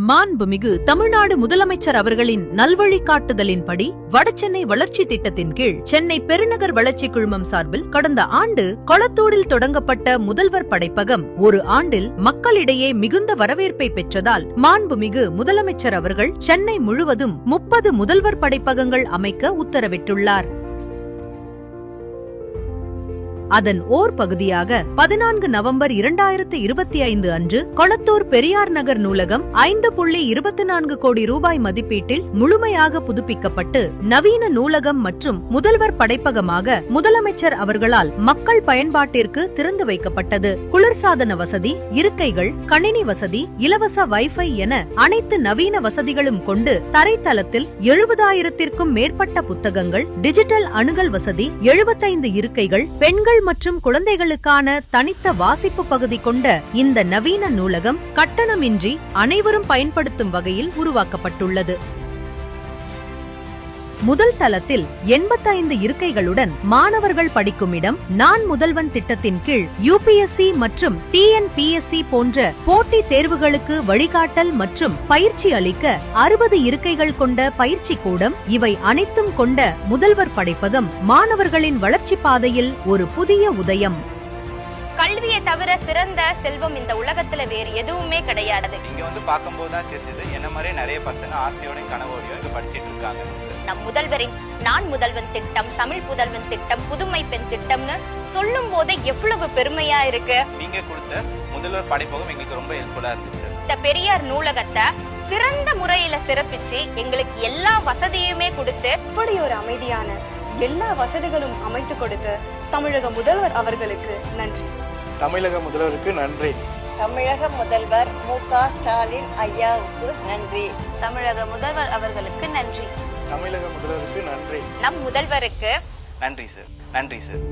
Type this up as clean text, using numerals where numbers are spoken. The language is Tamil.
மாண்புமிகு தமிழ்நாடு முதலமைச்சர் அவர்களின் நல்வழிகாட்டுதலின்படி வடசென்னை வளர்ச்சி திட்டத்தின் கீழ் சென்னை பெருநகர் வளர்ச்சி குழுமம் சார்பில் கடந்த ஆண்டு கொளத்தூரில் தொடங்கப்பட்ட முதல்வர் படைப்பகம் ஒரு ஆண்டில் மக்களிடையே மிகுந்த வரவேற்பை பெற்றதால் மாண்புமிகு முதலமைச்சர் அவர்கள் சென்னை முழுவதும் 30 முதல்வர் படைப்பகங்கள் அமைக்க உத்தரவிட்டுள்ளார். அதன் ஓர் பகுதியாக 14 நவம்பர் 2025 அன்று கொளத்தூர் பெரியார் நகர் நூலகம் 5.24 கோடி ரூபாய் மதிப்பீட்டில் முழுமையாக புதுப்பிக்கப்பட்டு நவீன நூலகம் மற்றும் முதல்வர் படைப்பகமாக முதலமைச்சர் அவர்களால் மக்கள் பயன்பாட்டிற்கு திறந்து வைக்கப்பட்டது. குளிர்சாதன வசதி, இருக்கைகள், கணினி வசதி, இலவச வைஃபை என அனைத்து நவீன வசதிகளும் கொண்டு தரைத்தளத்தில் 70,000ற்கும் மேற்பட்ட புத்தகங்கள், டிஜிட்டல் அணுகல் வசதி, 75 இருக்கைகள், பெண்கள் மற்றும் குழந்தைகளுக்கான தனித்த வாசிப்பு பகுதி கொண்ட இந்த நவீன நூலகம் கட்டணமின்றி அனைவரும் பயன்படுத்தும் வகையில் உருவாக்கப்பட்டுள்ளது. முதல் தளத்தில் 85 இருக்கைகளுடன் மாணவர்கள் படிக்கும் இடம், நான் முதல்வன் திட்டத்தின் கீழ் UPSC மற்றும் TNPSC போன்ற போட்டி தேர்வுகளுக்கு வழிகாட்டல் மற்றும் பயிற்சி அளிக்க 60 இருக்கைகள் கொண்ட பயிற்சி கூடம், இவை அனைத்தும் கொண்ட முதல்வர் படைப்பகம் மாணவர்களின் வளர்ச்சி பாதையில் ஒரு புதிய உதயம். கல்வியை தவிர சிறந்த செல்வம் இந்த உலகத்துல வேறு எதுவுமே கிடையாது. இங்க வந்து பார்க்கும்போது தான் தெரிஞ்சது, என்ன மாதிரி நிறைய பசங்க ஆசையோடையும் கனவோடையும் இங்க படிச்சிட்டு இருக்காங்க. நம் முதல்வரின் நான் முதல்வன் திட்டம், தமிழ் புதல்வன் திட்டம், புதுமை பெண் திட்டம்னு சொல்லும் போதே எவ்வளவு பெருமையா இருக்கு. நீங்க கொடுத்த முதல்வர் படைப்பகம் எங்களுக்கு ரொம்ப ஹெல்ப்ஃபுல்லா இருந்துச்சு. இந்த பெரியார் நூலகத்தை சிறந்த முறையில சிறப்பிச்சு எங்களுக்கு எல்லா வசதியுமே கொடுத்து இப்படி ஒரு அமைதியான எல்லா வசதிகளும் அமைத்து கொடுத்து தமிழக முதல்வர் அவர்களுக்கு நன்றி. தமிழக முதல்வருக்கு நன்றி. தமிழக முதல்வர் மு.க. ஸ்டாலின் ஐயாவுக்கு நன்றி. தமிழக முதல்வர் அவர்களுக்கு நன்றி. தமிழக முதல்வருக்கு நன்றி. நம் முதல்வருக்கு நன்றி சார். நன்றி சார்.